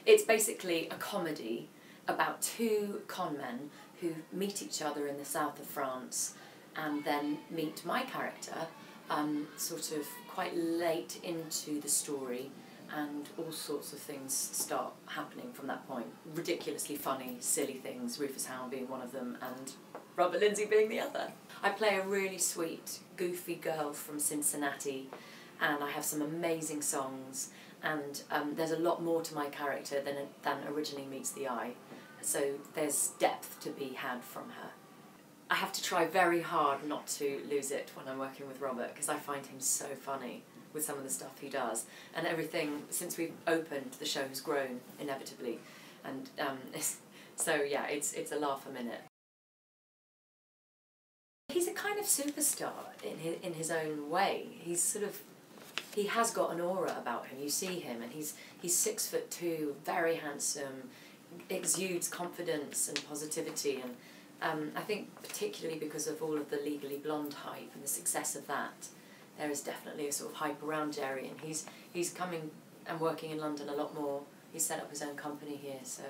It's basically a comedy about two con men who meet each other in the south of France and then meet my character sort of quite late into the story, and all sorts of things start happening from that point. Ridiculously funny, silly things, Rufus Hound being one of them and Robert Lindsay being the other. I play a really sweet, goofy girl from Cincinnati, and I have some amazing songs, and there's a lot more to my character than originally meets the eye, so there's depth to be had from her. I have to try very hard not to lose it when I'm working with Robert, because I find him so funny with some of the stuff he does, and everything since we've opened the show has grown inevitably, and so yeah, it's a laugh a minute. He's a kind of superstar in his own way. He has got an aura about him. You see him, and he's 6'2", very handsome, exudes confidence and positivity, and I think particularly because of all of the Legally Blonde hype and the success of that, there is definitely a sort of hype around Jerry, and he's coming and working in London a lot more. He's set up his own company here, so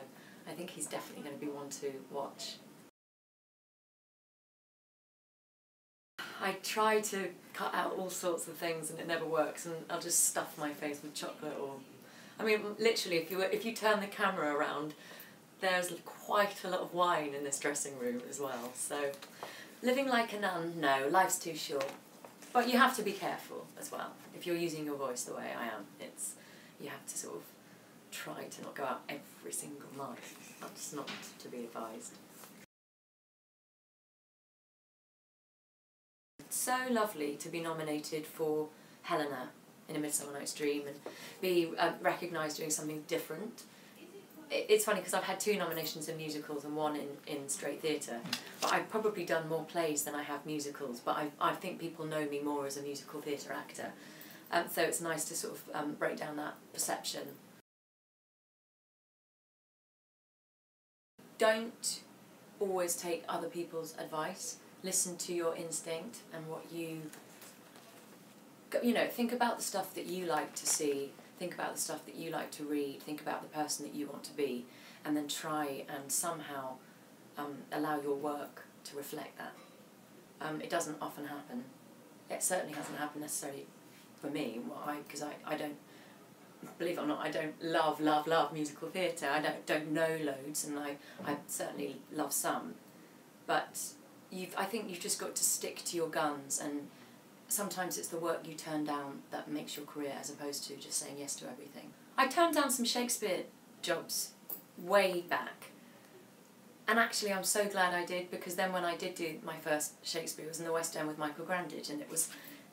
I think he's definitely going to be one to watch. I try to cut out all sorts of things and it never works, and I'll just stuff my face with chocolate, or... I mean, literally, if you turn the camera around, there's quite a lot of wine in this dressing room as well, so... Living like a nun, no, life's too short. But you have to be careful as well. If you're using your voice the way I am, you have to sort of try to not go out every single night. That's not to be advised. It's so lovely to be nominated for Helena in A Midsummer Night's Dream and be recognised doing something different. It's funny because I've had 2 nominations in musicals and 1 in straight theatre, but I've probably done more plays than I have musicals, but I think people know me more as a musical theatre actor, so it's nice to sort of break down that perception. Don't always take other people's advice. Listen to your instinct and what you know, think about the stuff that you like to see, think about the stuff that you like to read, think about the person that you want to be, and then try and somehow allow your work to reflect that. It doesn't often happen. It certainly hasn't happened necessarily for me, because I don't, believe it or not, I don't love musical theatre. I don't know loads, and I certainly love some, but I think you've just got to stick to your guns, and sometimes it's the work you turn down that makes your career, as opposed to just saying yes to everything. I turned down some Shakespeare jobs way back, and actually I'm so glad I did, because then when I did do my first Shakespeare, it was in the West End with Michael Grandage, and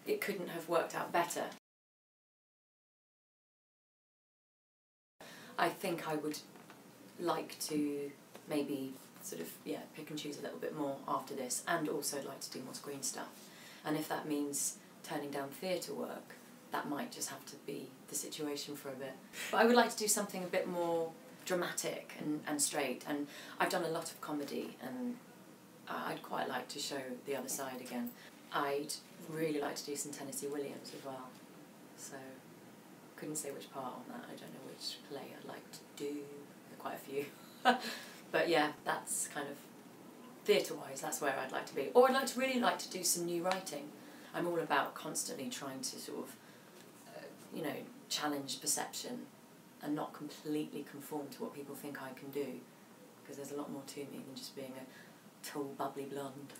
it couldn't have worked out better. I think I would like to maybe sort of, yeah, pick and choose a little bit more after this, and also like to do more screen stuff. And if that means turning down theatre work, that might just have to be the situation for a bit. But I would like to do something a bit more dramatic and straight, and I've done a lot of comedy, and I'd quite like to show the other side again. I'd really like to do some Tennessee Williams as well, so couldn't say which part on that. I don't know which play I'd like to do. There are quite a few. But yeah, that's kind of, theatre-wise, that's where I'd like to be. Or I'd really like to do some new writing. I'm all about constantly trying to sort of, you know, challenge perception and not completely conform to what people think I can do, because there's a lot more to me than just being a tall, bubbly blonde.